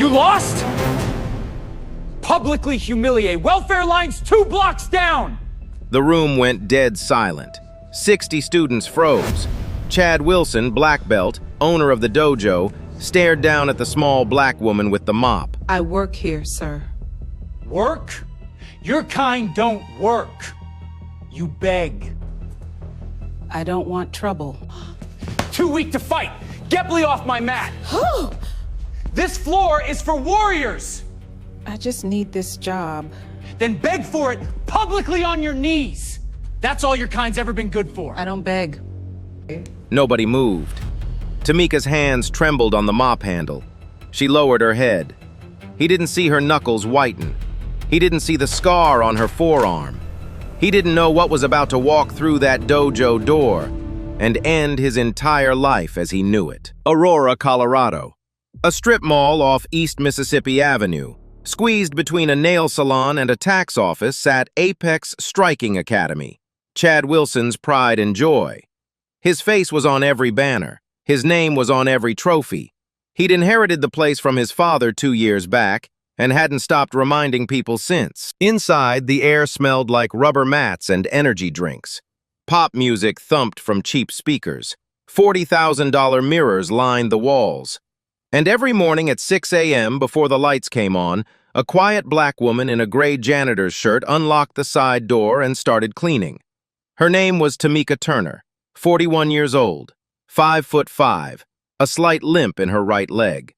You lost? Publicly humiliate. Welfare lines 2 blocks down. The room went dead silent. 60 students froze. Chad Wilson, black belt, owner of the dojo, stared down at the small black woman with the mop. I work here, sir. Work? Your kind don't work. You beg. I don't want trouble. Too weak to fight. Gepley off my mat. This floor is for warriors. I just need this job. Then beg for it publicly on your knees. That's all your kind's ever been good for. I don't beg. Nobody moved. Tamika's hands trembled on the mop handle. She lowered her head. He didn't see her knuckles whiten. He didn't see the scar on her forearm. He didn't know what was about to walk through that dojo door and end his entire life as he knew it. Aurora, Colorado. A strip mall off East Mississippi Avenue. Squeezed between a nail salon and a tax office sat Apex Striking Academy, Chad Wilson's pride and joy. His face was on every banner. His name was on every trophy. He'd inherited the place from his father 2 years back and hadn't stopped reminding people since. Inside, the air smelled like rubber mats and energy drinks. Pop music thumped from cheap speakers. $40,000 mirrors lined the walls. And every morning at 6 a.m. before the lights came on, a quiet black woman in a gray janitor's shirt unlocked the side door and started cleaning. Her name was Tamika Turner, 41 years old, 5'5", a slight limp in her right leg.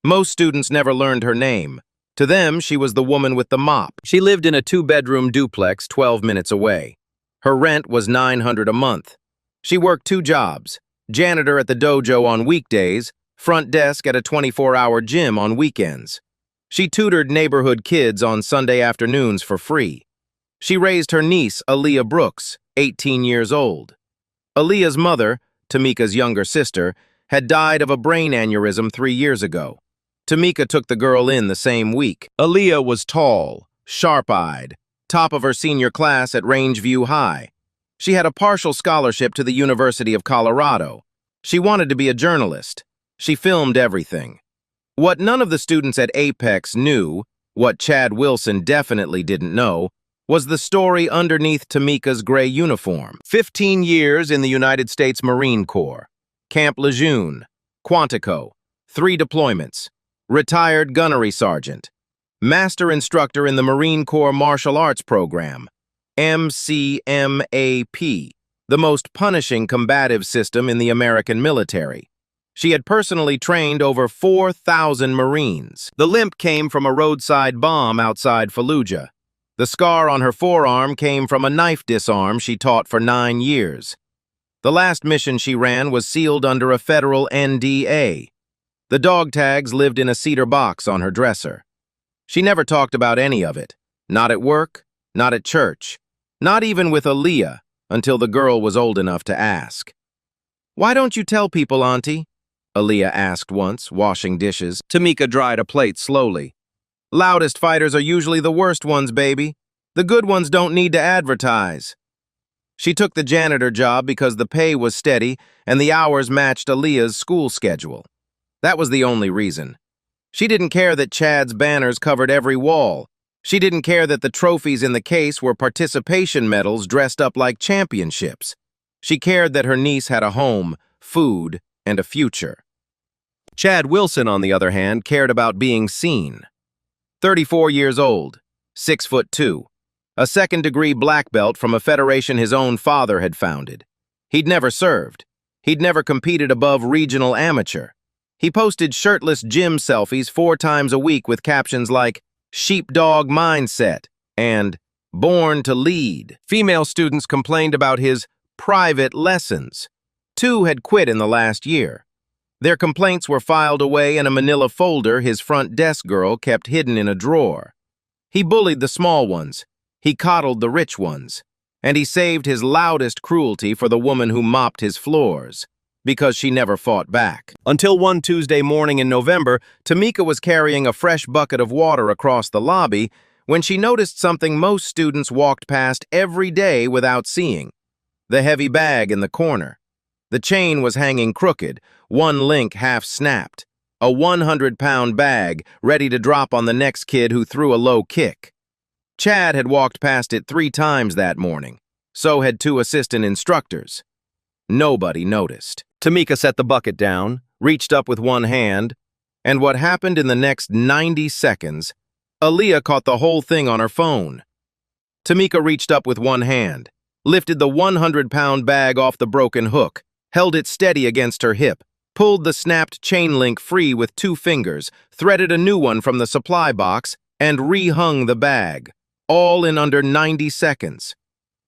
Most students never learned her name. To them, she was the woman with the mop. She lived in a 2-bedroom duplex 12 minutes away. Her rent was $900 a month. She worked 2 jobs, janitor at the dojo on weekdays, front desk at a 24-hour gym on weekends. She tutored neighborhood kids on Sunday afternoons for free. She raised her niece, Aaliyah Brooks, 18 years old. Aaliyah's mother, Tamika's younger sister, had died of a brain aneurysm 3 years ago. Tamika took the girl in the same week. Aaliyah was tall, sharp-eyed, top of her senior class at Rangeview High. She had a partial scholarship to the University of Colorado. She wanted to be a journalist. She filmed everything. What none of the students at Apex knew, what Chad Wilson definitely didn't know, was the story underneath Tamika's gray uniform. 15 years in the United States Marine Corps. Camp Lejeune, Quantico, 3 deployments. Retired gunnery sergeant. Master instructor in the Marine Corps Martial Arts Program, MCMAP, the most punishing combative system in the American military. She had personally trained over 4,000 Marines. The limp came from a roadside bomb outside Fallujah. The scar on her forearm came from a knife disarm she taught for 9 years. The last mission she ran was sealed under a federal NDA. The dog tags lived in a cedar box on her dresser. She never talked about any of it. Not at work, not at church, not even with Aaliyah, until the girl was old enough to ask. "Why don't you tell people, Auntie?" Aaliyah asked once, washing dishes. Tamika dried a plate slowly. "Loudest fighters are usually the worst ones, baby. The good ones don't need to advertise." She took the janitor job because the pay was steady and the hours matched Aaliyah's school schedule. That was the only reason. She didn't care that Chad's banners covered every wall. She didn't care that the trophies in the case were participation medals dressed up like championships. She cared that her niece had a home, food, and a future. Chad Wilson, on the other hand, cared about being seen. 34 years old, 6'2", a second-degree black belt from a federation his own father had founded. He'd never served. He'd never competed above regional amateur. He posted shirtless gym selfies 4 times a week with captions like, "Sheepdog Mindset," and "Born to Lead." Female students complained about his private lessons. 2 had quit in the last year. Their complaints were filed away in a manila folder his front desk girl kept hidden in a drawer. He bullied the small ones. He coddled the rich ones. And he saved his loudest cruelty for the woman who mopped his floors, because she never fought back. Until one Tuesday morning in November, Tamika was carrying a fresh bucket of water across the lobby when she noticed something most students walked past every day without seeing: the heavy bag in the corner. The chain was hanging crooked, one link half snapped. a 100-pound bag ready to drop on the next kid who threw a low kick. Chad had walked past it 3 times that morning. So had 2 assistant instructors. Nobody noticed. Tamika set the bucket down, reached up with one hand, and what happened in the next 90 seconds, Aaliyah caught the whole thing on her phone. Tamika reached up with one hand, lifted the 100-pound bag off the broken hook, held it steady against her hip, pulled the snapped chain link free with 2 fingers, threaded a new one from the supply box, and rehung the bag, all in under 90 seconds.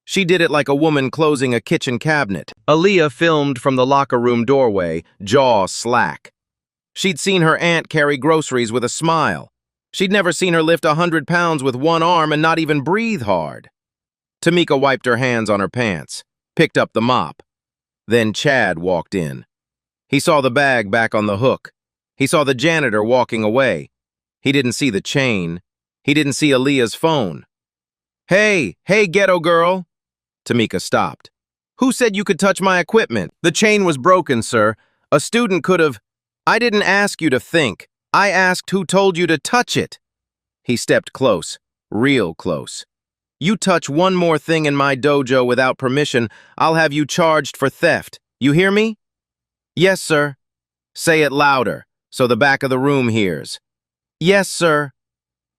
She did it like a woman closing a kitchen cabinet. Aaliyah filmed from the locker room doorway, jaw slack. She'd seen her aunt carry groceries with a smile. She'd never seen her lift 100 pounds with one arm and not even breathe hard. Tamika wiped her hands on her pants, picked up the mop. Then Chad walked in. He saw the bag back on the hook. He saw the janitor walking away. He didn't see the chain. He didn't see Aaliyah's phone. Hey, ghetto girl. Tamika stopped. Who said you could touch my equipment? The chain was broken, sir. A student could have... I didn't ask you to think. I asked who told you to touch it. He stepped close, real close. You touch one more thing in my dojo without permission, I'll have you charged for theft. You hear me? Yes, sir. Say it louder, so the back of the room hears. Yes, sir.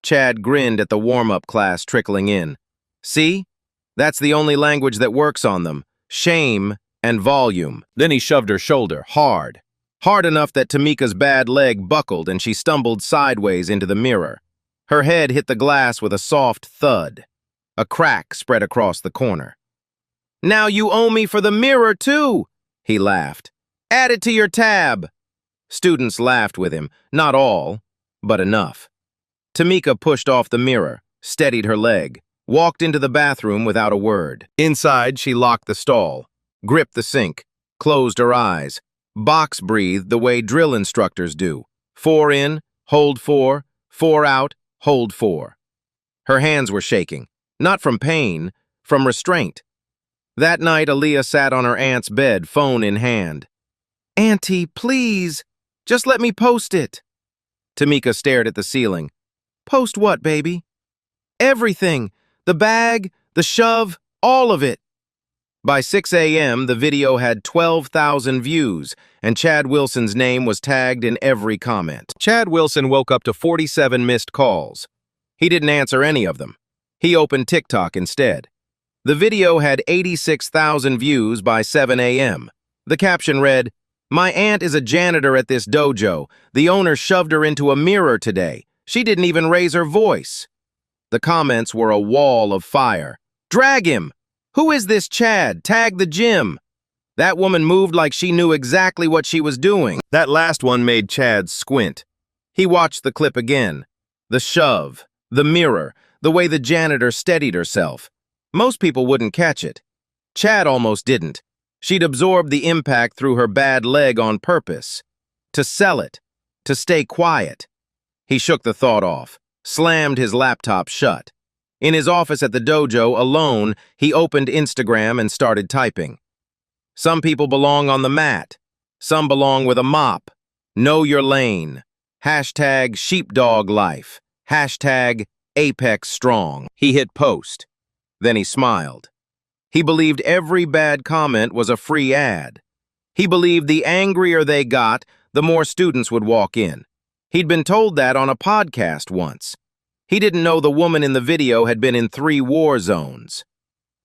Chad grinned at the warm-up class trickling in. See? That's the only language that works on them. Shame and volume. Then he shoved her shoulder, hard. Hard enough that Tamika's bad leg buckled and she stumbled sideways into the mirror. Her head hit the glass with a soft thud. A crack spread across the corner. Now you owe me for the mirror, too, he laughed. Add it to your tab. Students laughed with him, not all, but enough. Tamika pushed off the mirror, steadied her leg, walked into the bathroom without a word. Inside, she locked the stall, gripped the sink, closed her eyes, box breathed the way drill instructors do. 4 in, hold 4, 4 out, hold 4. Her hands were shaking, not from pain, from restraint. That night, Aaliyah sat on her aunt's bed, phone in hand. Auntie, please, just let me post it. Tamika stared at the ceiling. Post what, baby? Everything. The bag, the shove, all of it. By 6 a.m., the video had 12,000 views, and Chad Wilson's name was tagged in every comment. Chad Wilson woke up to 47 missed calls. He didn't answer any of them. He opened TikTok instead. The video had 86,000 views by 7 a.m. The caption read, My aunt is a janitor at this dojo. The owner shoved her into a mirror today. She didn't even raise her voice. The comments were a wall of fire. Drag him! Who is this Chad? Tag the gym. That woman moved like she knew exactly what she was doing. That last one made Chad squint. He watched the clip again. The shove, the mirror, the way the janitor steadied herself. Most people wouldn't catch it. Chad almost didn't. She'd absorbed the impact through her bad leg on purpose. To sell it. To stay quiet. He shook the thought off, slammed his laptop shut. In his office at the dojo, alone, he opened Instagram and started typing. Some people belong on the mat. Some belong with a mop. Know your lane. Hashtag sheepdog life. Hashtag Apex strong. He hit post. Then he smiled. He believed every bad comment was a free ad. He believed the angrier they got, the more students would walk in. He'd been told that on a podcast once. He didn't know the woman in the video had been in 3 war zones.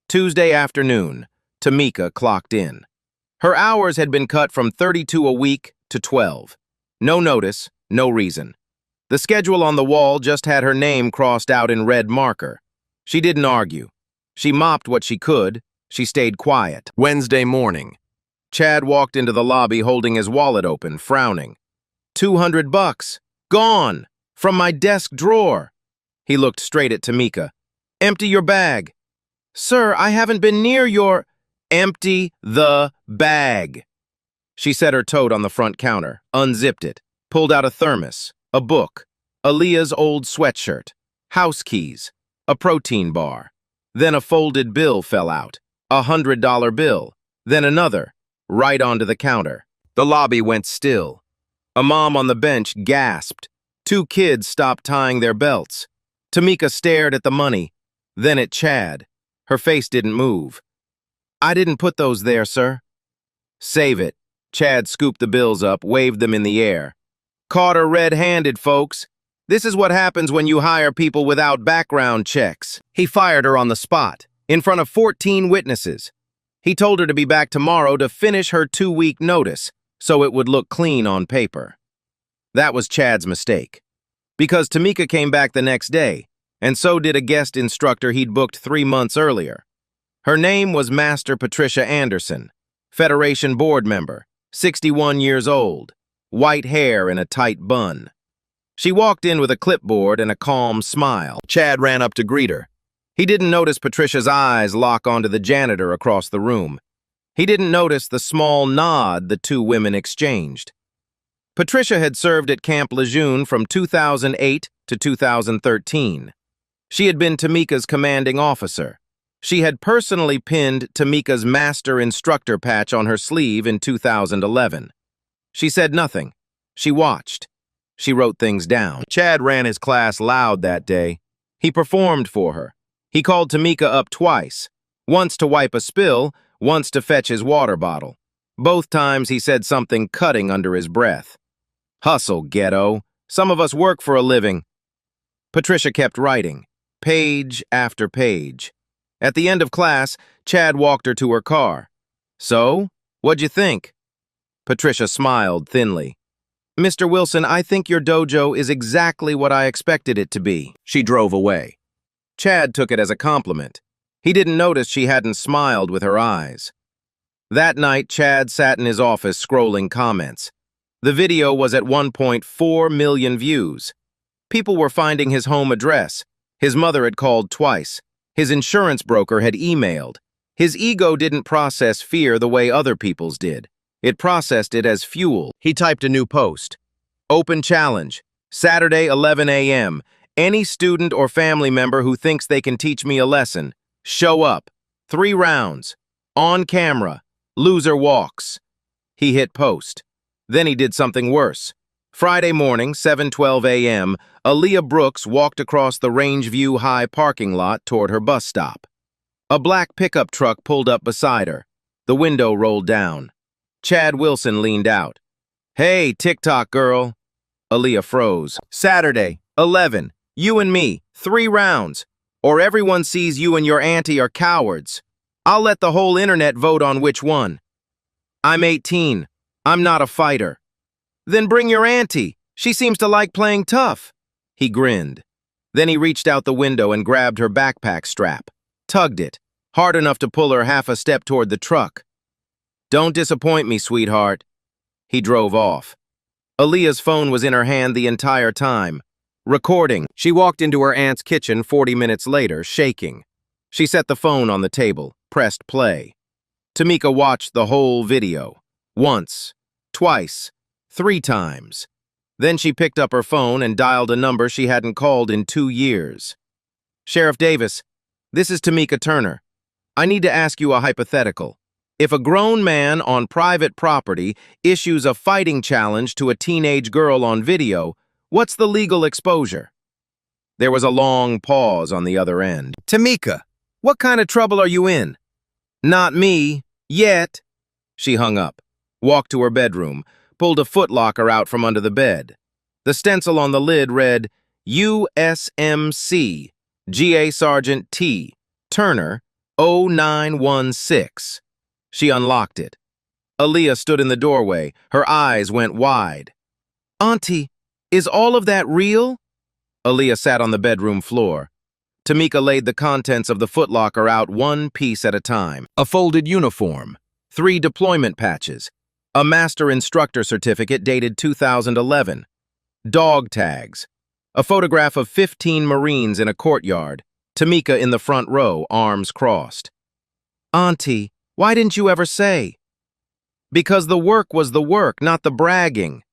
Tuesday afternoon, Tamika clocked in. Her hours had been cut from 32 a week to 12. No notice, no reason. The schedule on the wall just had her name crossed out in red marker. She didn't argue. She mopped what she could. She stayed quiet. Wednesday morning. Chad walked into the lobby holding his wallet open, frowning. $200. Gone. From my desk drawer. He looked straight at Tamika. Empty your bag. Sir, I haven't been near your... Empty the bag. She set her tote on the front counter, unzipped it, pulled out a thermos, a book, Aaliyah's old sweatshirt, house keys, a protein bar. Then a folded bill fell out, $100 bill, then another, right onto the counter. The lobby went still. A mom on the bench gasped. Two kids stopped tying their belts. Tamika stared at the money, then at Chad. Her face didn't move. "I didn't put those there, sir." "Save it." Chad scooped the bills up, waved them in the air. "Caught her red-handed, folks. This is what happens when you hire people without background checks." He fired her on the spot, in front of 14 witnesses. He told her to be back tomorrow to finish her 2-week notice, so it would look clean on paper. That was Chad's mistake. Because Tamika came back the next day, and so did a guest instructor he'd booked 3 months earlier. Her name was Master Patricia Anderson, Federation board member, 61 years old, white hair in a tight bun. She walked in with a clipboard and a calm smile. Chad ran up to greet her. He didn't notice Patricia's eyes lock onto the janitor across the room. He didn't notice the small nod the two women exchanged. Patricia had served at Camp Lejeune from 2008 to 2013. She had been Tamika's commanding officer. She had personally pinned Tamika's master instructor patch on her sleeve in 2011. She said nothing. She watched. She wrote things down. Chad ran his class loud that day. He performed for her. He called Tamika up twice, once to wipe a spill, once to fetch his water bottle. Both times he said something cutting under his breath. "Hustle, ghetto. Some of us work for a living." Patricia kept writing, page after page. At the end of class, Chad walked her to her car. "So, what'd you think?" Patricia smiled thinly. "Mr. Wilson, I think your dojo is exactly what I expected it to be." She drove away. Chad took it as a compliment. He didn't notice she hadn't smiled with her eyes. That night, Chad sat in his office scrolling comments. The video was at 1.4 million views. People were finding his home address. His mother had called twice. His insurance broker had emailed. His ego didn't process fear the way other people's did. It processed it as fuel. He typed a new post. "Open challenge. Saturday, 11 a.m. Any student or family member who thinks they can teach me a lesson, show up. 3 rounds. On camera. Loser walks." He hit post. Then he did something worse. Friday morning, 7:12 a.m., Aaliyah Brooks walked across the Rangeview High parking lot toward her bus stop. A black pickup truck pulled up beside her. The window rolled down. Chad Wilson leaned out. "Hey, TikTok girl." Aaliyah froze. "Saturday, 11, you and me, 3 rounds. Or everyone sees you and your auntie are cowards. I'll let the whole internet vote on which one." "I'm 18. I'm not a fighter." "Then bring your auntie. She seems to like playing tough." He grinned. Then he reached out the window and grabbed her backpack strap, tugged it, hard enough to pull her half a step toward the truck. "Don't disappoint me, sweetheart." He drove off. Aaliyah's phone was in her hand the entire time, recording. She walked into her aunt's kitchen 40 minutes later, shaking. She set the phone on the table, pressed play. Tamika watched the whole video. Once, twice, 3 times. Then she picked up her phone and dialed a number she hadn't called in 2 years. "Sheriff Davis, this is Tamika Turner. I need to ask you a hypothetical. If a grown man on private property issues a fighting challenge to a teenage girl on video, what's the legal exposure?" There was a long pause on the other end. "Tamika, what kind of trouble are you in?" "Not me. Yet." She hung up, walked to her bedroom, pulled a footlocker out from under the bed. The stencil on the lid read, USMC, G.A. Sergeant T. Turner, 0916. She unlocked it. Aaliyah stood in the doorway. Her eyes went wide. "Auntie, is all of that real?" Aaliyah sat on the bedroom floor. Tamika laid the contents of the footlocker out one piece at a time. A folded uniform, 3 deployment patches, a master instructor certificate dated 2011, dog tags, a photograph of 15 Marines in a courtyard, Tamika in the front row, arms crossed. "Auntie, why didn't you ever say?" "Because the work was the work, not the bragging."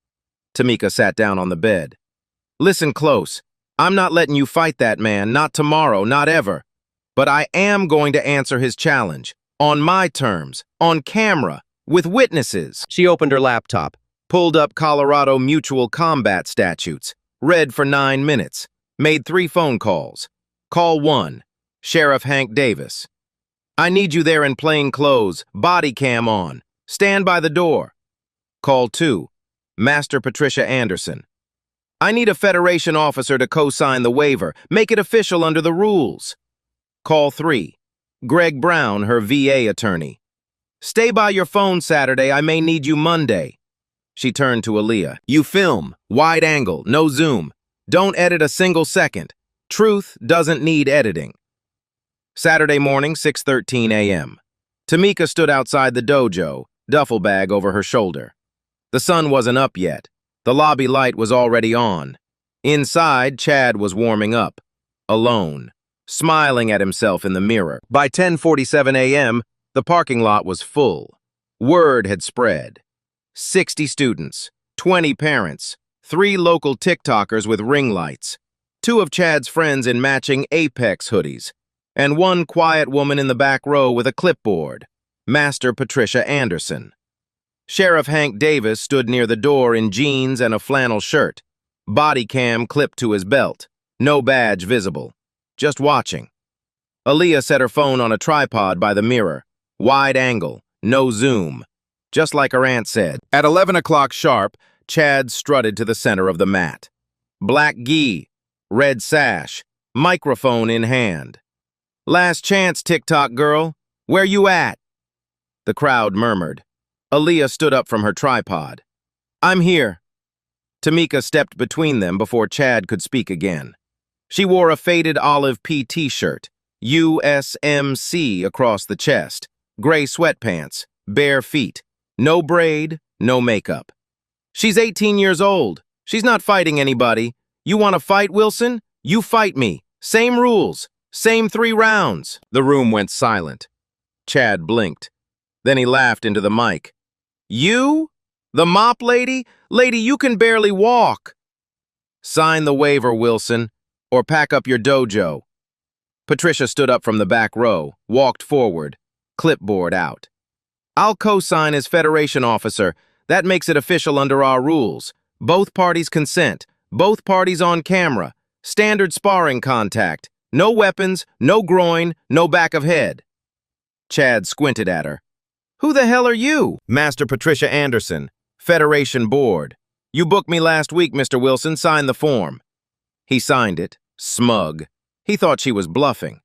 Tamika sat down on the bed. "Listen close. I'm not letting you fight that man, not tomorrow, not ever. But I am going to answer his challenge, on my terms, on camera, with witnesses." She opened her laptop. pulled up Colorado Mutual Combat statutes, read for 9 minutes, made 3 phone calls. Call 1, Sheriff Hank Davis. I need you there in plain clothes, body cam on. Stand by the door. Call 2, Master Patricia Anderson. I need a Federation officer to co-sign the waiver. Make it official under the rules. Call 3, Greg Brown, her VA attorney. Stay by your phone Saturday. I may need you Monday. She turned to Aaliyah. You film, wide angle, no zoom. Don't edit a single second. Truth doesn't need editing. Saturday morning, 6:13 a.m. Tamika stood outside the dojo, duffel bag over her shoulder. The sun wasn't up yet. The lobby light was already on. Inside, Chad was warming up, alone, smiling at himself in the mirror. By 10:47 a.m., the parking lot was full. Word had spread. 60 students, 20 parents, 3 local TikTokers with ring lights, 2 of Chad's friends in matching Apex hoodies, and 1 quiet woman in the back row with a clipboard, Master Patricia Anderson. Sheriff Hank Davis stood near the door in jeans and a flannel shirt, body cam clipped to his belt, no badge visible, just watching. Aaliyah set her phone on a tripod by the mirror, wide angle, no zoom, just like her aunt said. At 11 o'clock sharp, Chad strutted to the center of the mat. Black gi, red sash, microphone in hand. Last chance, TikTok girl. Where you at? The crowd murmured. Aaliyah stood up from her tripod. I'm here. Tamika stepped between them before Chad could speak again. She wore a faded olive PT shirt, USMC across the chest, gray sweatpants, bare feet, no braid, no makeup. She's 18 years old. She's not fighting anybody. You want to fight, Wilson? You fight me. Same rules. Same 3 rounds. The room went silent. Chad blinked. Then he laughed into the mic. You? The mop lady? Lady, you can barely walk. Sign the waiver, Wilson, or pack up your dojo. Patricia stood up from the back row, walked forward, clipboard out. I'll co-sign as Federation officer. That makes it official under our rules. Both parties consent. Both parties on camera. Standard sparring contact. No weapons, no groin, no back of head. Chad squinted at her. Who the hell are you? Master Patricia Anderson, Federation Board. You booked me last week, Mr. Wilson. Sign the form. He signed it, smug. He thought she was bluffing.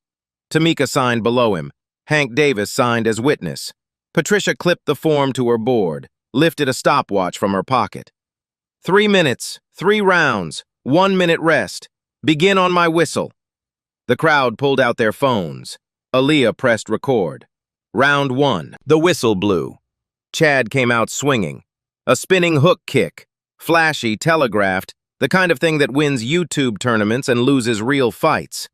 Tamika signed below him. Hank Davis signed as witness. Patricia clipped the form to her board, lifted a stopwatch from her pocket. 3 minutes, 3 rounds, 1 minute rest. Begin on my whistle. The crowd pulled out their phones. Aaliyah pressed record. Round 1. The whistle blew. Chad came out swinging. A spinning hook kick. Flashy, telegraphed, the kind of thing that wins YouTube tournaments and loses real fights.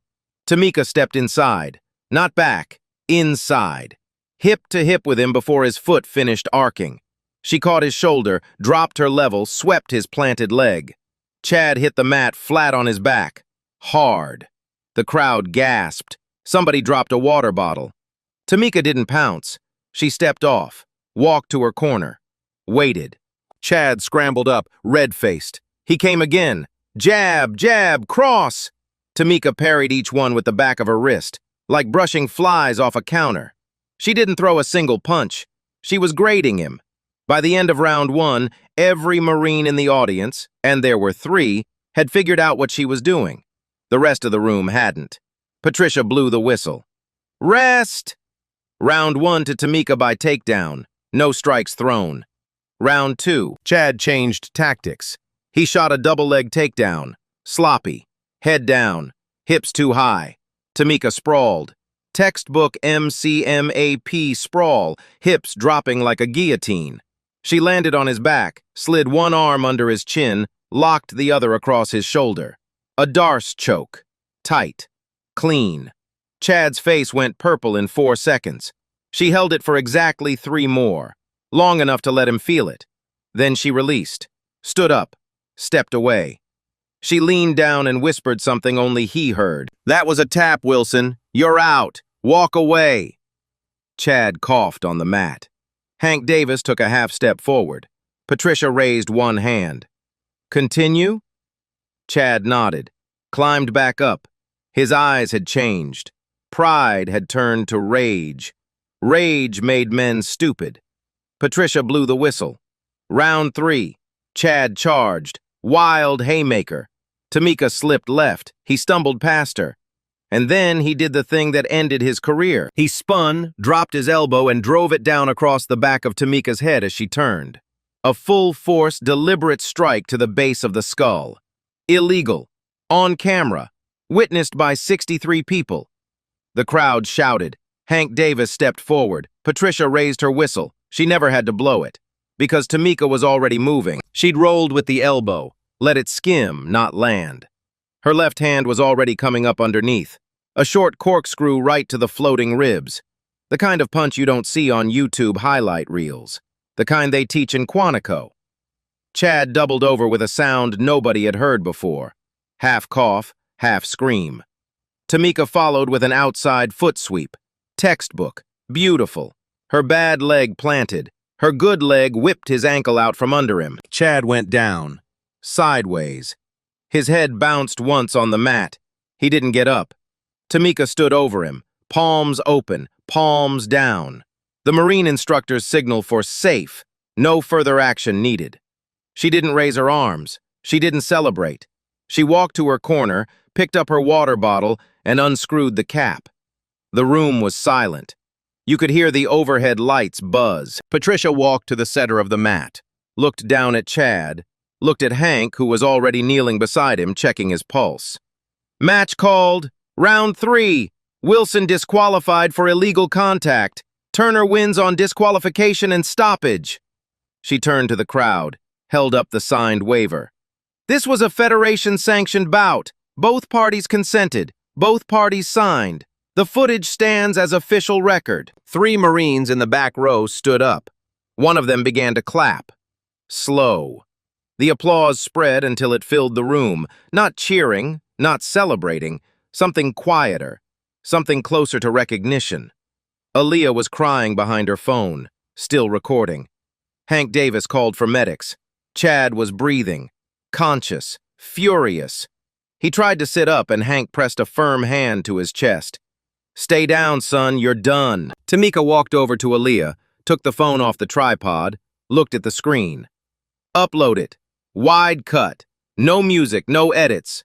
Tamika stepped inside. Not back. Inside. Hip to hip with him before his foot finished arcing. She caught his shoulder, dropped her level, swept his planted leg. Chad hit the mat flat on his back. Hard. The crowd gasped. Somebody dropped a water bottle. Tamika didn't pounce. She stepped off, walked to her corner, waited. Chad scrambled up, red-faced. He came again. Jab, jab, cross. Tamika parried each one with the back of her wrist, like brushing flies off a counter. She didn't throw a single punch. She was grading him. By the end of round 1, every Marine in the audience, and there were 3, had figured out what she was doing. The rest of the room hadn't. Patricia blew the whistle. Rest! Round 1 to Tamika by takedown. No strikes thrown. Round 2, Chad changed tactics. He shot a double-leg takedown. Sloppy. Head down. Hips too high. Tamika sprawled. Textbook MCMAP sprawl, hips dropping like a guillotine. She landed on his back, slid one arm under his chin, locked the other across his shoulder. A Darce choke. Tight. Clean. Chad's face went purple in 4 seconds. She held it for exactly 3 more, long enough to let him feel it. Then she released, stood up, stepped away. She leaned down and whispered something only he heard. That was a tap, Wilson. You're out. Walk away. Chad coughed on the mat. Hank Davis took a half step forward. Patricia raised one hand. Continue? Chad nodded, climbed back up. His eyes had changed. Pride had turned to rage. Rage made men stupid. Patricia blew the whistle. Round 3. Chad charged. Wild haymaker. Tamika slipped left. He stumbled past her. And then he did the thing that ended his career. He spun, dropped his elbow, and drove it down across the back of Tamika's head as she turned. A full-force, deliberate strike to the base of the skull. Illegal. On camera. Witnessed by 63 people. The crowd shouted. Hank Davis stepped forward. Patricia raised her whistle. She never had to blow it. Because Tamika was already moving. She'd rolled with the elbow. Let it skim, not land. Her left hand was already coming up underneath. A short corkscrew right to the floating ribs. The kind of punch you don't see on YouTube highlight reels. The kind they teach in Quantico. Chad doubled over with a sound nobody had heard before. Half cough, half scream. Tamika followed with an outside foot sweep. Textbook. Beautiful. Her bad leg planted. Her good leg whipped his ankle out from under him. Chad went down. Sideways. His head bounced once on the mat. He didn't get up. Tamika stood over him, palms open, palms down. The Marine instructor's signal for safe. No further action needed. She didn't raise her arms. She didn't celebrate. She walked to her corner, picked up her water bottle, and unscrewed the cap. The room was silent. You could hear the overhead lights buzz. Patricia walked to the center of the mat, looked down at Chad, looked at Hank, who was already kneeling beside him, checking his pulse. Match called. Round 3. Wilson disqualified for illegal contact. Turner wins on disqualification and stoppage. She turned to the crowd, held up the signed waiver. This was a Federation-sanctioned bout. Both parties consented. Both parties signed. The footage stands as official record. 3 Marines in the back row stood up. One of them began to clap. Slow. The applause spread until it filled the room. Not cheering, not celebrating. Something quieter. Something closer to recognition. Aaliyah was crying behind her phone, still recording. Hank Davis called for medics. Chad was breathing. Conscious. Furious. He tried to sit up and Hank pressed a firm hand to his chest. Stay down, son, you're done. Tamika walked over to Aaliyah, took the phone off the tripod, looked at the screen. Upload it. Wide cut. No music, no edits.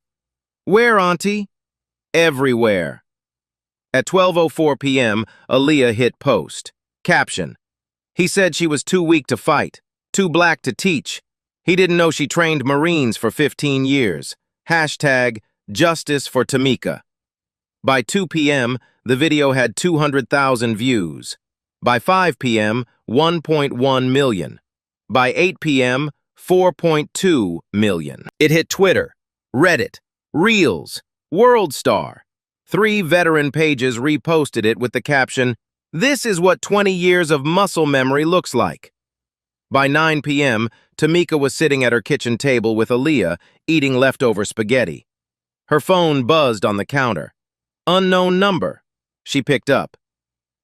Where, Auntie? Everywhere. At 12:04 p.m., Aaliyah hit post. Caption. He said she was too weak to fight, too black to teach. He didn't know she trained Marines for 15 years. Hashtag Justice for Tamika. By 2 p.m., the video had 200,000 views. By 5 p.m., 1.1 million. By 8 p.m., 4.2 million. It hit Twitter, Reddit, Reels, WorldStar. 3 veteran pages reposted it with the caption, "This is what 20 years of muscle memory looks like." By 9 p.m., Tamika was sitting at her kitchen table with Aaliyah, eating leftover spaghetti. Her phone buzzed on the counter. Unknown number. She picked up.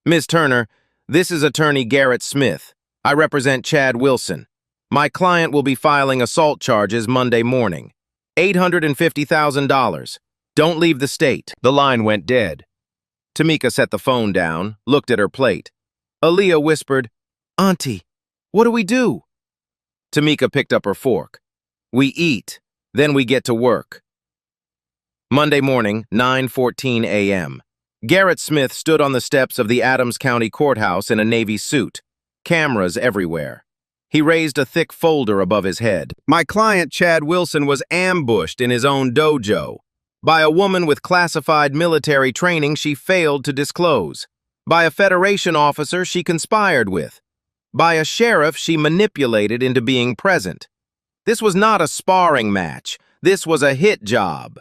Ms. Turner, this is attorney Garrett Smith. I represent Chad Wilson. My client will be filing assault charges Monday morning. $850,000. Don't leave the state. The line went dead. Tamika set the phone down, looked at her plate. Aaliyah whispered, Auntie, what do we do? Tamika picked up her fork. We eat, then we get to work. Monday morning, 9:14 a.m. Garrett Smith stood on the steps of the Adams County Courthouse in a navy suit. Cameras everywhere. He raised a thick folder above his head. My client, Chad Wilson, was ambushed in his own dojo. By a woman with classified military training she failed to disclose. By a Federation officer she conspired with. By a sheriff she manipulated into being present. This was not a sparring match. This was a hit job.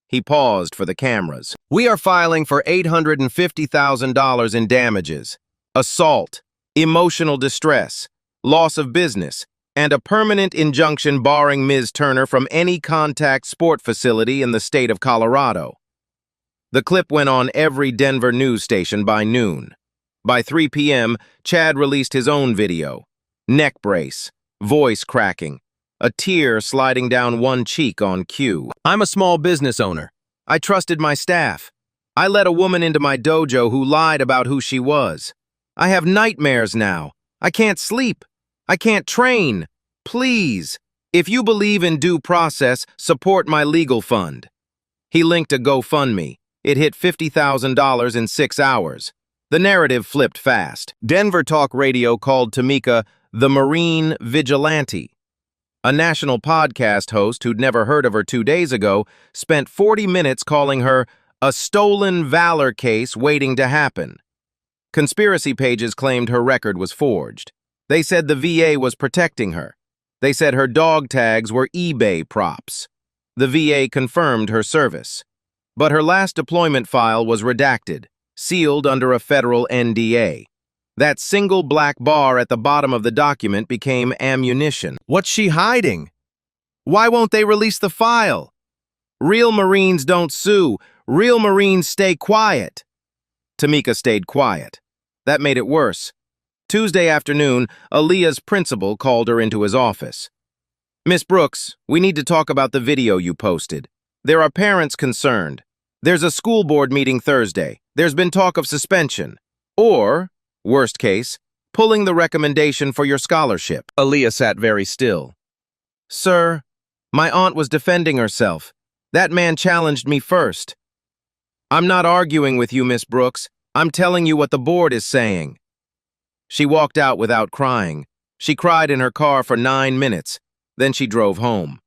He paused for the cameras. We are filing for $850,000 in damages, assault, emotional distress, loss of business, and a permanent injunction barring Ms. Turner from any contact sport facility in the state of Colorado. The clip went on every Denver news station by noon. By 3 p.m., Chad released his own video. Neck brace. voice cracking, a tear sliding down one cheek on cue. I'm a small business owner. I trusted my staff. I let a woman into my dojo who lied about who she was. I have nightmares now. I can't sleep. I can't train. Please, if you believe in due process, support my legal fund. He linked a GoFundMe. It hit $50,000 in 6 hours. The narrative flipped fast. Denver Talk Radio called Tamika the Marine Vigilante. A national podcast host who'd never heard of her 2 days ago spent 40 minutes calling her a stolen valor case waiting to happen. Conspiracy pages claimed her record was forged. They said the VA was protecting her. They said her dog tags were eBay props. The VA confirmed her service. But her last deployment file was redacted, sealed under a federal NDA. That single black bar at the bottom of the document became ammunition. What's she hiding? Why won't they release the file? Real Marines don't sue. Real Marines stay quiet. Tamika stayed quiet. That made it worse. Tuesday afternoon, Aaliyah's principal called her into his office. Miss Brooks, we need to talk about the video you posted. There are parents concerned. There's a school board meeting Thursday. There's been talk of suspension. Or, worst case, pulling the recommendation for your scholarship. Aaliyah sat very still. Sir, my aunt was defending herself. That man challenged me first. I'm not arguing with you, Miss Brooks. I'm telling you what the board is saying. She walked out without crying. She cried in her car for 9 minutes. Then she drove home.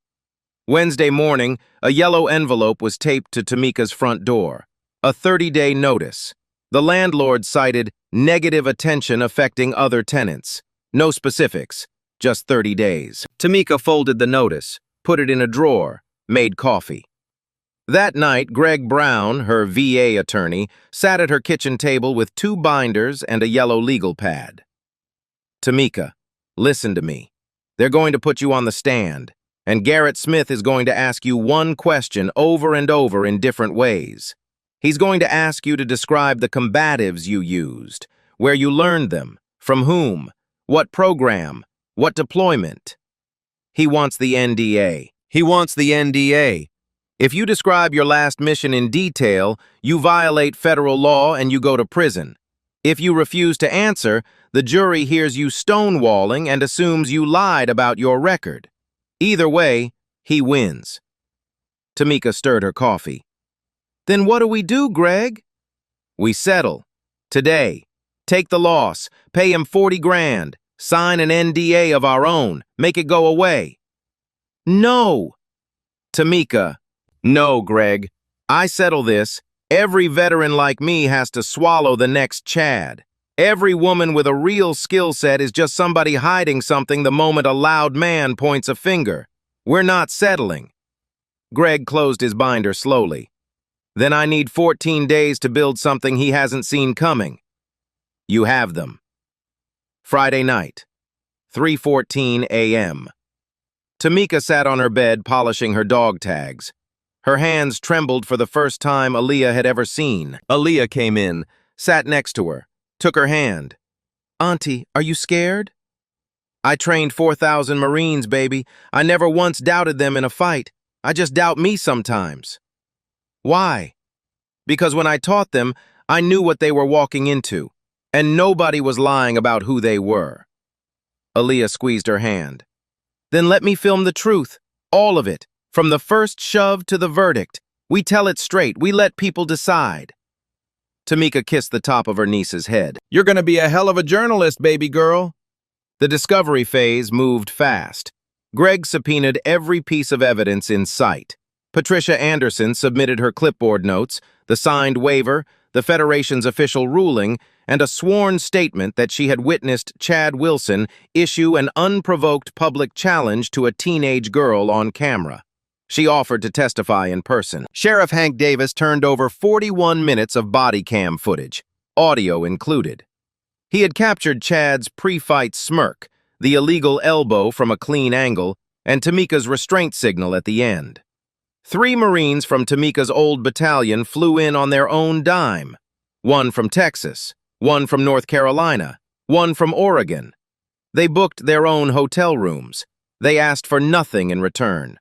Wednesday morning, a yellow envelope was taped to Tamika's front door. A 30-day notice. The landlord cited negative attention affecting other tenants. No specifics, just 30 days. Tamika folded the notice, put it in a drawer, made coffee. That night, Greg Brown, her VA attorney, sat at her kitchen table with 2 binders and a yellow legal pad. Tamika, listen to me. They're going to put you on the stand, and Garrett Smith is going to ask you one question over and over in different ways. He's going to ask you to describe the combatives you used, where you learned them, from whom, what program, what deployment. He wants the NDA. He wants the NDA. If you describe your last mission in detail, you violate federal law and you go to prison. If you refuse to answer, the jury hears you stonewalling and assumes you lied about your record. Either way, he wins. Tamika stirred her coffee. Then what do we do, Greg? We settle. Today. Take the loss. Pay him 40 grand. Sign an NDA of our own. Make it go away. No. Tamika. No, Greg. I settle this. Every veteran like me has to swallow the next Chad. Every woman with a real skill set is just somebody hiding something the moment a loud man points a finger. We're not settling. Greg closed his binder slowly. Then I need 14 days to build something he hasn't seen coming. You have them. Friday night, 3:14 a.m. Tamika sat on her bed polishing her dog tags. Her hands trembled for the first time Aaliyah had ever seen. Aaliyah came in, sat next to her, took her hand. Auntie, are you scared? I trained 4,000 Marines, baby. I never once doubted them in a fight. I just doubt me sometimes. Why? Because when I taught them, I knew what they were walking into, and nobody was lying about who they were. Aaliyah squeezed her hand. Then let me film the truth, all of it. From the first shove to the verdict, we tell it straight, we let people decide. Tamika kissed the top of her niece's head. You're gonna be a hell of a journalist, baby girl. The discovery phase moved fast. Greg subpoenaed every piece of evidence in sight. Patricia Anderson submitted her clipboard notes, the signed waiver, the Federation's official ruling, and a sworn statement that she had witnessed Chad Wilson issue an unprovoked public challenge to a teenage girl on camera. She offered to testify in person. Sheriff Hank Davis turned over 41 minutes of body cam footage, audio included. He had captured Chad's pre-fight smirk, the illegal elbow from a clean angle, and Tamika's restraint signal at the end. 3 Marines from Tamika's old battalion flew in on their own dime. 1 from Texas, 1 from North Carolina, 1 from Oregon. They booked their own hotel rooms. They asked for nothing in return.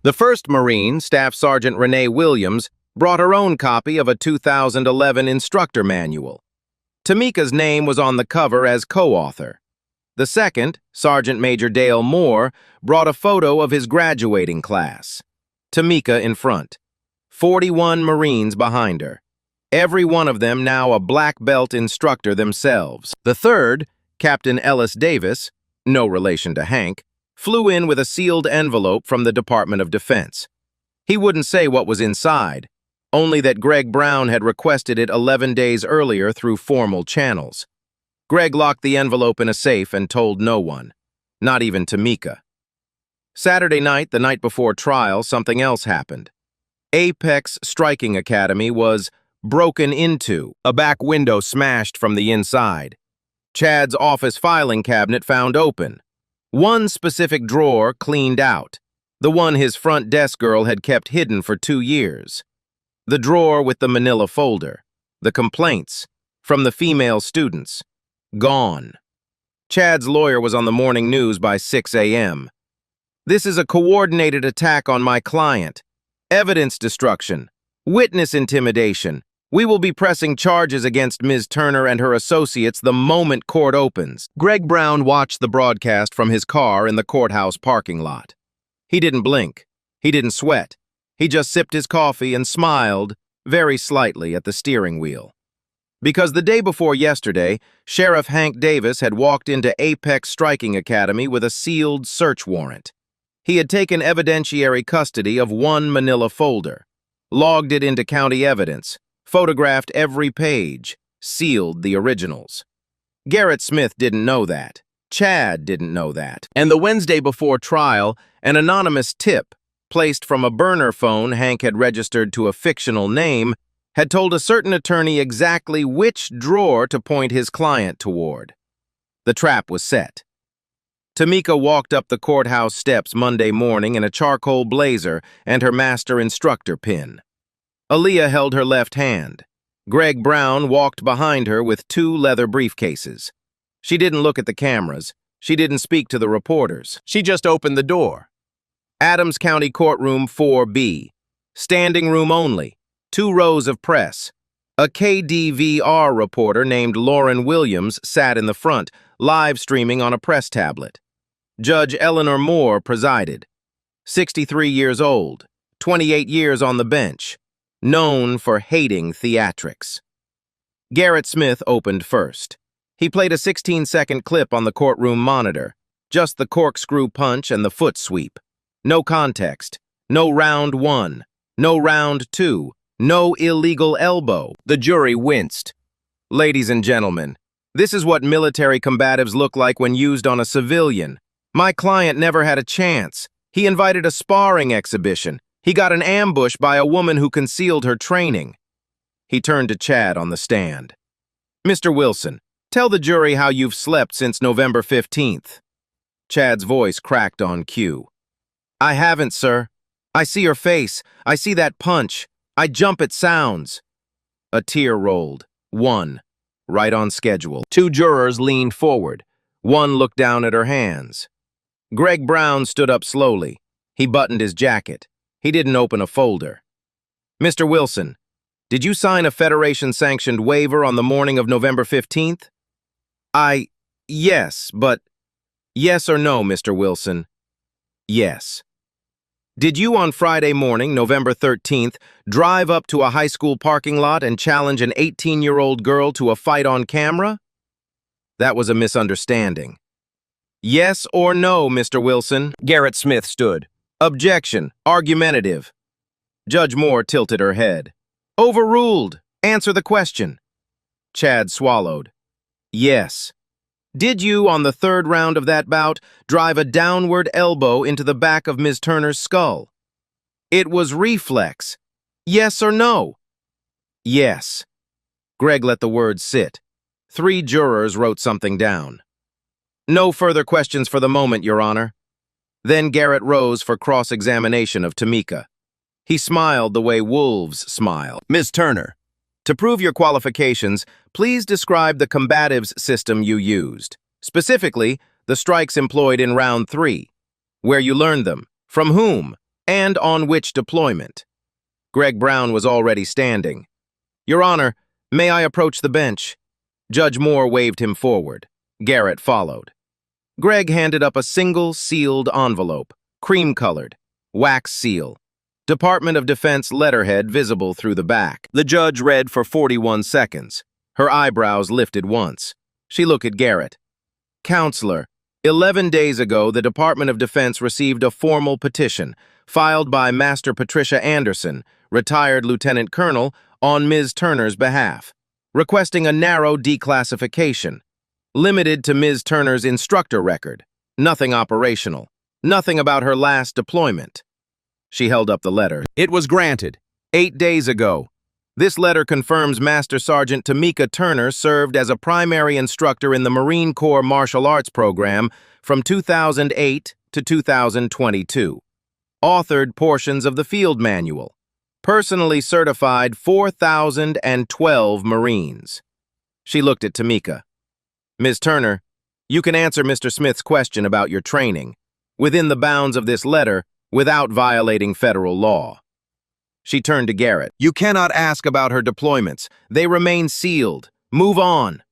The first Marine, Staff Sergeant Renee Williams, brought her own copy of a 2011 instructor manual. Tamika's name was on the cover as co-author. The second, Sergeant Major Dale Moore, brought a photo of his graduating class. Tamika in front. 41 Marines behind her. Every one of them now a black belt instructor themselves. The third, Captain Ellis Davis, no relation to Hank, flew in with a sealed envelope from the Department of Defense. He wouldn't say what was inside, only that Greg Brown had requested it 11 days earlier through formal channels. Greg locked the envelope in a safe and told no one, not even Tamika. Saturday night, the night before trial, something else happened. Apex Striking Academy was broken into, a back window smashed from the inside. Chad's office filing cabinet found open. One specific drawer cleaned out, the one his front desk girl had kept hidden for 2 years. The drawer with the manila folder, the complaints from the female students, gone. Chad's lawyer was on the morning news by 6 a.m. This is a coordinated attack on my client. Evidence destruction, witness intimidation. We will be pressing charges against Ms. Turner and her associates the moment court opens. Greg Brown watched the broadcast from his car in the courthouse parking lot. He didn't blink. He didn't sweat. He just sipped his coffee and smiled, very slightly, at the steering wheel. Because the day before yesterday, Sheriff Hank Davis had walked into Apex Striking Academy with a sealed search warrant. He had taken evidentiary custody of one manila folder, logged it into county evidence, photographed every page, sealed the originals. Garrett Smith didn't know that. Chad didn't know that. And the Wednesday before trial, an anonymous tip, placed from a burner phone Hank had registered to a fictional name, had told a certain attorney exactly which drawer to point his client toward. The trap was set. Tamika walked up the courthouse steps Monday morning in a charcoal blazer and her master instructor pin. Aaliyah held her left hand. Greg Brown walked behind her with 2 leather briefcases. She didn't look at the cameras. She didn't speak to the reporters. She just opened the door. Adams County Courtroom 4B. Standing room only. 2 rows of press. A KDVR reporter named Lauren Williams sat in the front, live streaming on a press tablet. Judge Eleanor Moore presided. 63 years old, 28 years on the bench. Known for hating theatrics. Garrett Smith opened first. He played a 16-second clip on the courtroom monitor, just the corkscrew punch and the foot sweep. No context, no round 1, no round 2, no illegal elbow. The jury winced. Ladies and gentlemen, this is what military combatives look like when used on a civilian. My client never had a chance. He invited a sparring exhibition. He got an ambush by a woman who concealed her training. He turned to Chad on the stand. Mr. Wilson, tell the jury how you've slept since November 15th. Chad's voice cracked on cue. I haven't, sir. I see your face. I see that punch. I jump at sounds. A tear rolled. 1. Right on schedule. 2 jurors leaned forward. 1 looked down at her hands. Greg Brown stood up slowly. He buttoned his jacket. He didn't open a folder. Mr. Wilson, did you sign a Federation-sanctioned waiver on the morning of November 15th? Yes, but... Yes or no, Mr. Wilson? Yes. Did you on Friday morning, November 13th, drive up to a high school parking lot and challenge an 18-year-old girl to a fight on camera? That was a misunderstanding. Yes or no, Mr. Wilson? Garrett Smith stood. Objection. Argumentative. Judge Moore tilted her head. Overruled. Answer the question. Chad swallowed. Yes. Did you, on the 3rd round of that bout, drive a downward elbow into the back of Ms. Turner's skull? It was reflex. Yes or no? Yes. Greg let the words sit. 3 jurors wrote something down. No further questions for the moment, Your Honor. Then Garrett rose for cross-examination of Tamika. He smiled the way wolves smile. Ms. Turner, to prove your qualifications, please describe the combatives system you used. Specifically, the strikes employed in round 3, where you learned them, from whom, and on which deployment. Greg Brown was already standing. Your Honor, may I approach the bench? Judge Moore waved him forward. Garrett followed. Greg handed up a single sealed envelope, cream-colored, wax seal. Department of Defense letterhead visible through the back. The judge read for 41 seconds. Her eyebrows lifted once. She looked at Garrett. Counselor, 11 days ago, the Department of Defense received a formal petition filed by Master Patricia Anderson, retired Lieutenant Colonel, on Ms. Turner's behalf, requesting a narrow declassification, limited to Ms. Turner's instructor record, nothing operational, nothing about her last deployment. She held up the letter. It was granted. 8 days ago. This letter confirms Master Sergeant Tamika Turner served as a primary instructor in the Marine Corps Martial Arts Program from 2008 to 2022. Authored portions of the field manual. Personally certified 4,012 Marines. She looked at Tamika. Ms. Turner, you can answer Mr. Smith's question about your training, within the bounds of this letter, without violating federal law. She turned to Garrett. You cannot ask about her deployments. They remain sealed. Move on.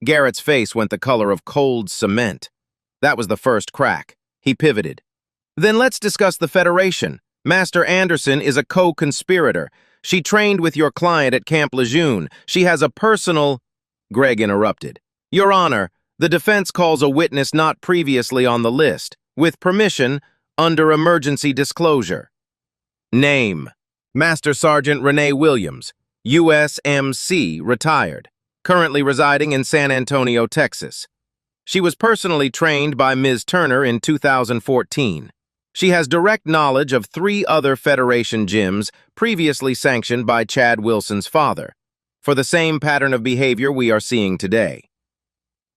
Garrett's face went the color of cold cement. That was the first crack. He pivoted. Then let's discuss the Federation. Master Anderson is a co-conspirator. She trained with your client at Camp Lejeune. She has a personal... Greg interrupted. Your Honor, the defense calls a witness not previously on the list, with permission, under emergency disclosure. Name: Master Sergeant Renee Williams, USMC, retired, currently residing in San Antonio, Texas. She was personally trained by Ms. Turner in 2014. She has direct knowledge of 3 other Federation gyms previously sanctioned by Chad Wilson's father, for the same pattern of behavior we are seeing today.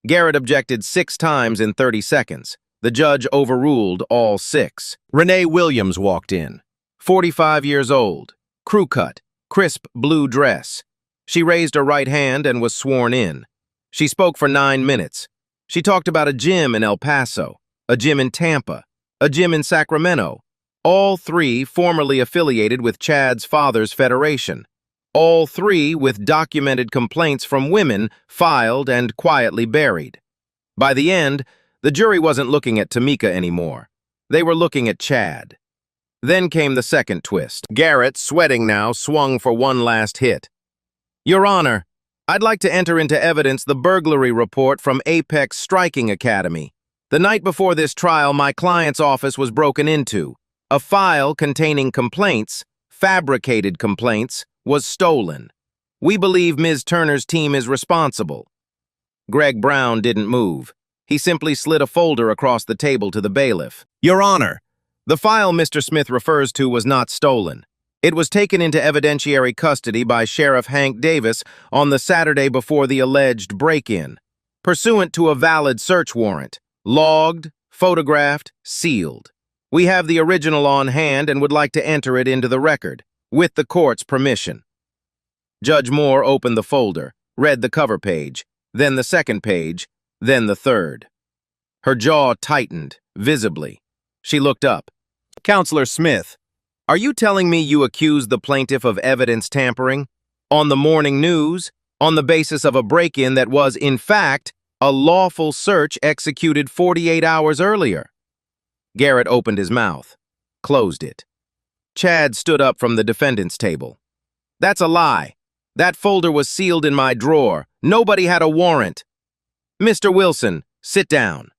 Garrett objected 6 times in 30 seconds. The judge overruled all 6. Renee Williams walked in. 45 years old, crew cut, crisp blue dress. She raised her right hand and was sworn in. She spoke for 9 minutes. She talked about a gym in El Paso, a gym in Tampa, a gym in Sacramento, all 3 formerly affiliated with Chad's father's federation, all 3 with documented complaints from women filed and quietly buried. By the end, the jury wasn't looking at Tamika anymore. They were looking at Chad. Then came the second twist. Garrett, sweating now, swung for one last hit. Your Honor, I'd like to enter into evidence the burglary report from Apex Striking Academy. The night before this trial, my client's office was broken into. A file containing complaints, fabricated complaints, was stolen. We believe Ms. Turner's team is responsible. Greg Brown didn't move. He simply slid a folder across the table to the bailiff. Your Honor, the file Mr. Smith refers to was not stolen. It was taken into evidentiary custody by Sheriff Hank Davis on the Saturday before the alleged break-in, pursuant to a valid search warrant, logged, photographed, sealed. We have the original on hand and would like to enter it into the record, with the court's permission. Judge Moore opened the folder, read the cover page, then the second page, then the third. Her jaw tightened, visibly. She looked up. Counselor Smith, are you telling me you accused the plaintiff of evidence tampering? On the morning news? On the basis of a break-in that was, in fact, a lawful search executed 48 hours earlier? Garrett opened his mouth, closed it. Chad stood up from the defendant's table. That's a lie. That folder was sealed in my drawer. Nobody had a warrant. Mr. Wilson, sit down.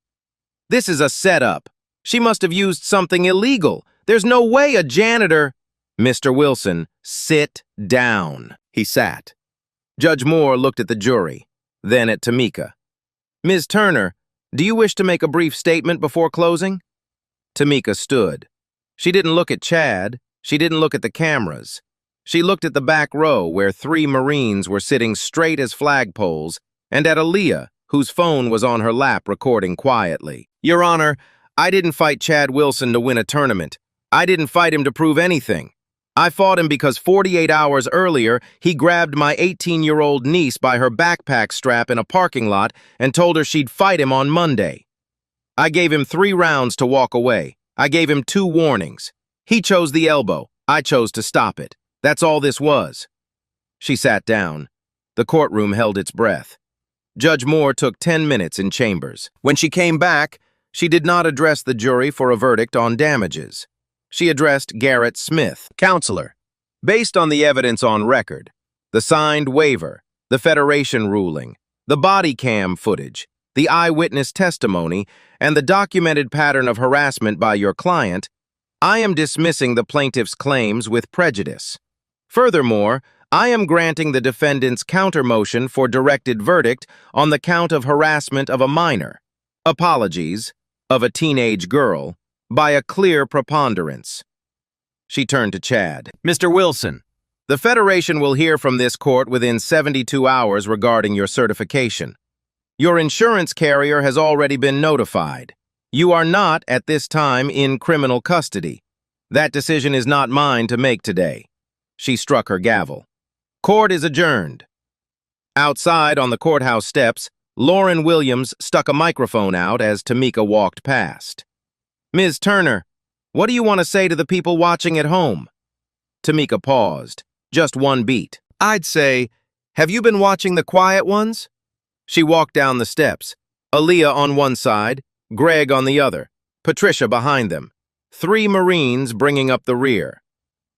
This is a setup. She must have used something illegal. There's no way a janitor... Mr. Wilson, sit down. He sat. Judge Moore looked at the jury, then at Tamika. Ms. Turner, do you wish to make a brief statement before closing? Tamika stood. She didn't look at Chad. She didn't look at the cameras. She looked at the back row where 3 Marines were sitting straight as flagpoles, and at Aaliyah, whose phone was on her lap recording quietly. Your Honor, I didn't fight Chad Wilson to win a tournament. I didn't fight him to prove anything. I fought him because 48 hours earlier, he grabbed my 18-year-old niece by her backpack strap in a parking lot and told her she'd fight him on Monday. I gave him 3 rounds to walk away. I gave him 2 warnings. He chose the elbow. I chose to stop it. That's all this was. She sat down. The courtroom held its breath. Judge Moore took 10 minutes in chambers. When she came back, she did not address the jury for a verdict on damages. She addressed Garrett Smith. Counselor, based on the evidence on record, the signed waiver, the Federation ruling, the body cam footage, the eyewitness testimony, and the documented pattern of harassment by your client, I am dismissing the plaintiff's claims with prejudice. Furthermore, I am granting the defendant's countermotion for directed verdict on the count of harassment of a minor, apologies, of a teenage girl, by a clear preponderance. She turned to Chad. Mr. Wilson, the Federation will hear from this court within 72 hours regarding your certification. Your insurance carrier has already been notified. You are not, at this time, in criminal custody. That decision is not mine to make today. She struck her gavel. Court is adjourned. Outside on the courthouse steps, Lauren Williams stuck a microphone out as Tamika walked past. Ms. Turner, what do you want to say to the people watching at home? Tamika paused. Just one beat. I'd say, have you been watching The Quiet Ones? She walked down the steps. Aaliyah on one side, Greg on the other, Patricia behind them. 3 Marines bringing up the rear.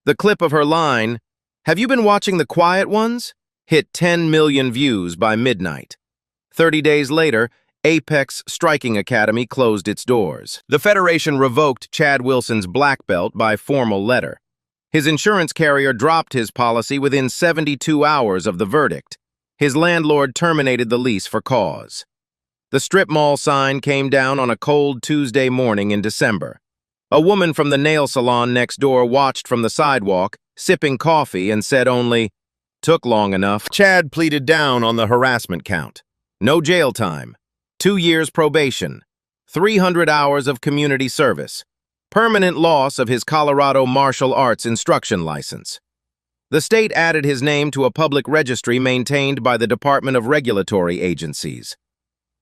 The clip of her line, have you been watching The Quiet Ones? Hit 10 million views by midnight. 30 days later, Apex Striking Academy closed its doors. The Federation revoked Chad Wilson's black belt by formal letter. His insurance carrier dropped his policy within 72 hours of the verdict. His landlord terminated the lease for cause. The strip mall sign came down on a cold Tuesday morning in December. A woman from the nail salon next door watched from the sidewalk, sipping coffee, and said only, "Took long enough." Chad pleaded down on the harassment count. No jail time, 2 years probation, 300 hours of community service, permanent loss of his Colorado martial arts instruction license. The state added his name to a public registry maintained by the Department of Regulatory Agencies.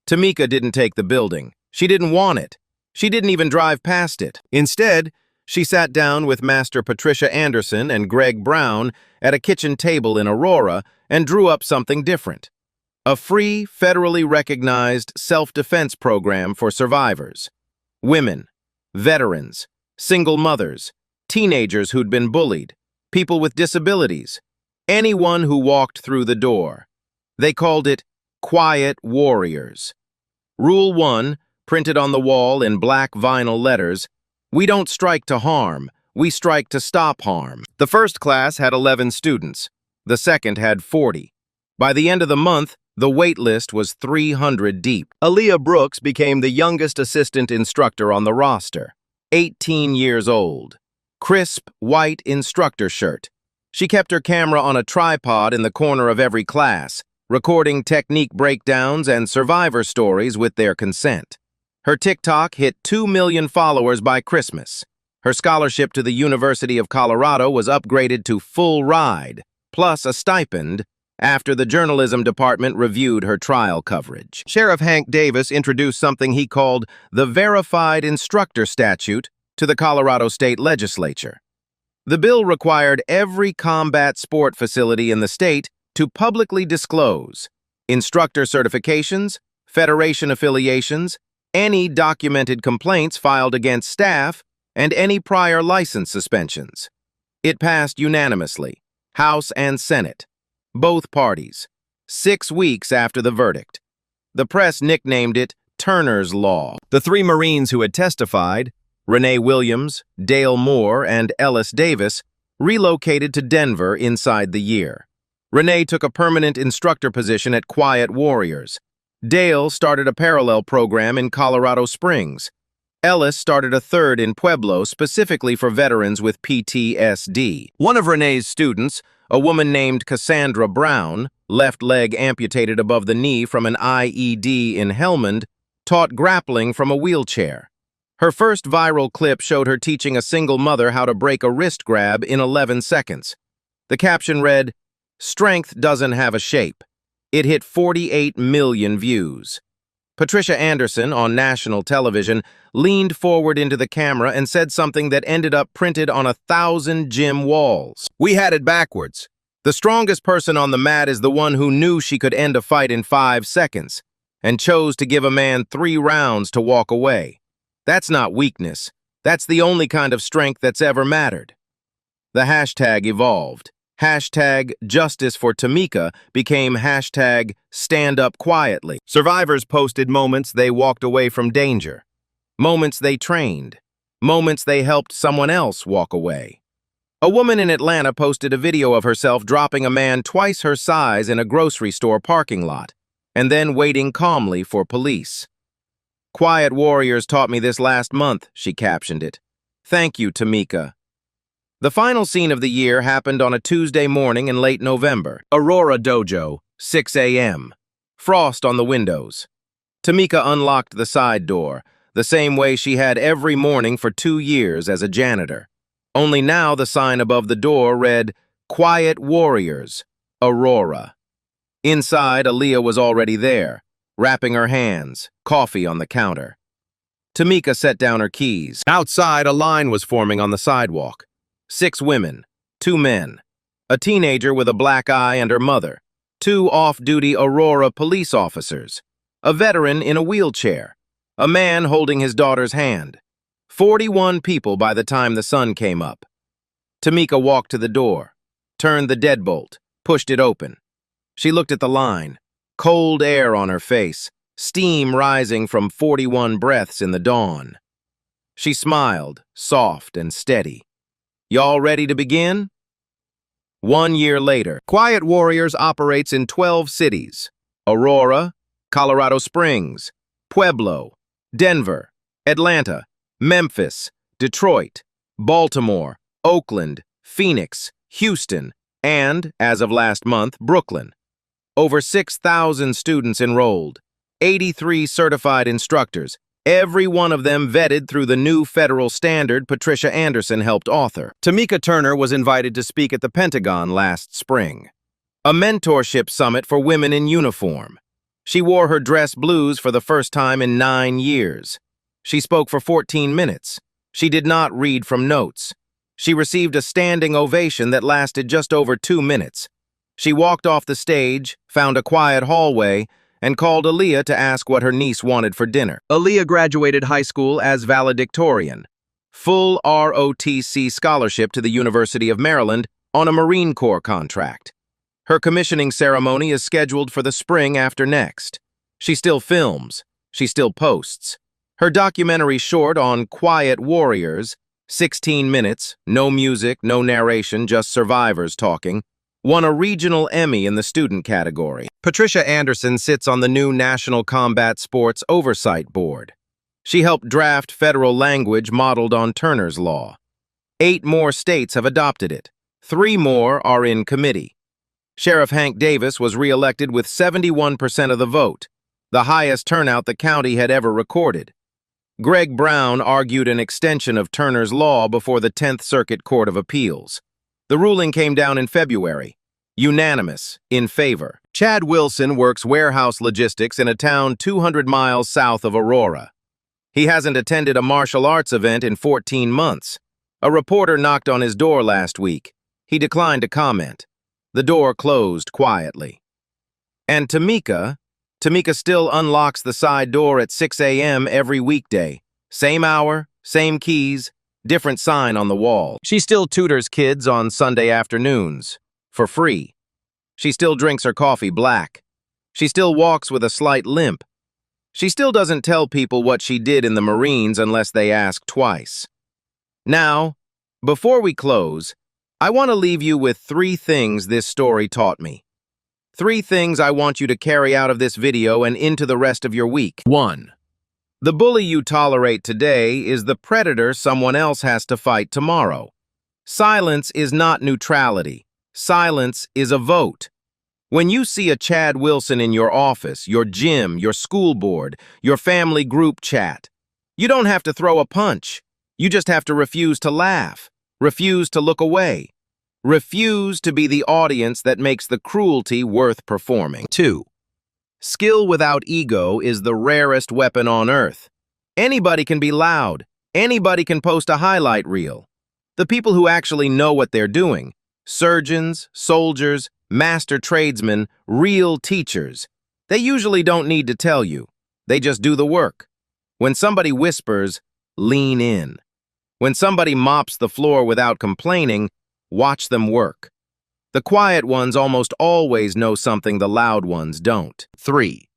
Tamika didn't take the building. She didn't want it. She didn't even drive past it. Instead, she sat down with Master Patricia Anderson and Greg Brown at a kitchen table in Aurora and drew up something different. A free, federally recognized self-defense program for survivors. Women, veterans, single mothers, teenagers who'd been bullied, people with disabilities, anyone who walked through the door. They called it Quiet Warriors. Rule 1, printed on the wall in black vinyl letters, we don't strike to harm, we strike to stop harm. The first class had 11 students. The second had 40. By the end of the month, the wait list was 300 deep. Aaliyah Brooks became the youngest assistant instructor on the roster, 18 years old. Crisp, white instructor shirt. She kept her camera on a tripod in the corner of every class, recording technique breakdowns and survivor stories with their consent. Her TikTok hit 2 million followers by Christmas. Her scholarship to the University of Colorado was upgraded to full ride, plus a stipend, after the journalism department reviewed her trial coverage. Sheriff Hank Davis introduced something he called the Verified Instructor Statute to the Colorado State Legislature. The bill required every combat sport facility in the state to publicly disclose instructor certifications, federation affiliations, any documented complaints filed against staff, and any prior license suspensions. It passed unanimously, House and Senate, both parties, 6 weeks after the verdict. The press nicknamed it Turner's Law. The 3 Marines who had testified, Renee Williams, Dale Moore, and Ellis Davis, relocated to Denver inside the year. Renee took a permanent instructor position at Quiet Warriors. Dale started a parallel program in Colorado Springs. Ellis started a third in Pueblo specifically for veterans with PTSD. One of Renee's students, a woman named Cassandra Brown, left leg amputated above the knee from an IED in Helmand, taught grappling from a wheelchair. Her first viral clip showed her teaching a single mother how to break a wrist grab in 11 seconds. The caption read, "Strength doesn't have a shape." It hit 48 million views. Patricia Anderson, on national television, leaned forward into the camera and said something that ended up printed on 1,000 gym walls. We had it backwards. The strongest person on the mat is the one who knew she could end a fight in 5 seconds and chose to give a man 3 rounds to walk away. That's not weakness. That's the only kind of strength that's ever mattered. The hashtag evolved. Hashtag Justice for Tamika became hashtag Stand Up Quietly. Survivors posted moments they walked away from danger, moments they trained, moments they helped someone else walk away. A woman in Atlanta posted a video of herself dropping a man twice her size in a grocery store parking lot, and then waiting calmly for police. "Quiet warriors taught me this last month," she captioned it. "Thank you, Tamika." The final scene of the year happened on a Tuesday morning in late November. Aurora Dojo, 6 a.m. Frost on the windows. Tamika unlocked the side door, the same way she had every morning for 2 years as a janitor. Only now the sign above the door read, "Quiet Warriors, Aurora." Inside, Aaliyah was already there, wrapping her hands, coffee on the counter. Tamika set down her keys. Outside, a line was forming on the sidewalk. 6 women, 2 men, a teenager with a black eye and her mother, 2 off-duty Aurora police officers, a veteran in a wheelchair, a man holding his daughter's hand. 41 people by the time the sun came up. Tamika walked to the door, turned the deadbolt, pushed it open. She looked at the line, cold air on her face, steam rising from 41 breaths in the dawn. She smiled, soft and steady. "Y'all ready to begin?" 1 year later, Quiet Warriors operates in 12 cities: Aurora, Colorado Springs, Pueblo, Denver, Atlanta, Memphis, Detroit, Baltimore, Oakland, Phoenix, Houston, and, as of last month, Brooklyn. Over 6,000 students enrolled, 83 certified instructors, every one of them vetted through the new federal standard Patricia Anderson helped author. Tamika Turner was invited to speak at the Pentagon last spring, a mentorship summit for women in uniform. She wore her dress blues for the first time in 9 years. She spoke for 14 minutes. She did not read from notes. She received a standing ovation that lasted just over 2 minutes. She walked off the stage, found a quiet hallway, and called Aaliyah to ask what her niece wanted for dinner. Aaliyah graduated high school as valedictorian, full ROTC scholarship to the University of Maryland on a Marine Corps contract. Her commissioning ceremony is scheduled for the spring after next. She still films. She still posts. Her documentary short on Quiet Warriors, 16 minutes, no music, no narration, just survivors talking, won a regional Emmy in the student category. Patricia Anderson sits on the new National Combat Sports Oversight Board. She helped draft federal language modeled on Turner's Law. 8 more states have adopted it. 3 more are in committee. Sheriff Hank Davis was re-elected with 71% of the vote, the highest turnout the county had ever recorded. Greg Brown argued an extension of Turner's Law before the 10th Circuit Court of Appeals. The ruling came down in February. Unanimous, in favor. Chad Wilson works warehouse logistics in a town 200 miles south of Aurora. He hasn't attended a martial arts event in 14 months. A reporter knocked on his door last week. He declined to comment. The door closed quietly. And Tamika still unlocks the side door at 6 a.m. every weekday. Same hour, same keys, different sign on the wall. She still tutors kids on Sunday afternoons. For free. She still drinks her coffee black. She still walks with a slight limp. She still doesn't tell people what she did in the Marines unless they ask twice. Now, before we close, I want to leave you with 3 things this story taught me. 3 things I want you to carry out of this video and into the rest of your week. 1. The bully you tolerate today is the predator someone else has to fight tomorrow. Silence is not neutrality. Silence is a vote. When you see a Chad Wilson in your office, your gym, your school board, your family group chat, you don't have to throw a punch. You just have to refuse to laugh, refuse to look away, refuse to be the audience that makes the cruelty worth performing. 2. Skill without ego is the rarest weapon on earth. Anybody can be loud. Anybody can post a highlight reel. The people who actually know what they're doing, surgeons, soldiers, master tradesmen, real teachers, they usually don't need to tell you. They just do the work. When somebody whispers, lean in. When somebody mops the floor without complaining, watch them work. The quiet ones almost always know something the loud ones don't. 3.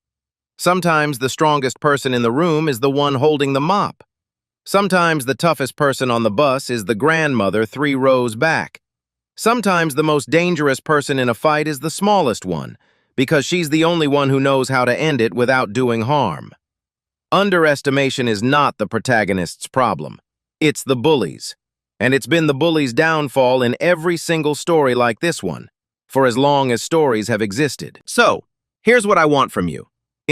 Sometimes the strongest person in the room is the one holding the mop. Sometimes the toughest person on the bus is the grandmother 3 rows back. Sometimes the most dangerous person in a fight is the smallest one, because she's the only one who knows how to end it without doing harm. Underestimation is not the protagonist's problem. It's the bullies. And it's been the bully's downfall in every single story like this one, for as long as stories have existed. So, here's what I want from you.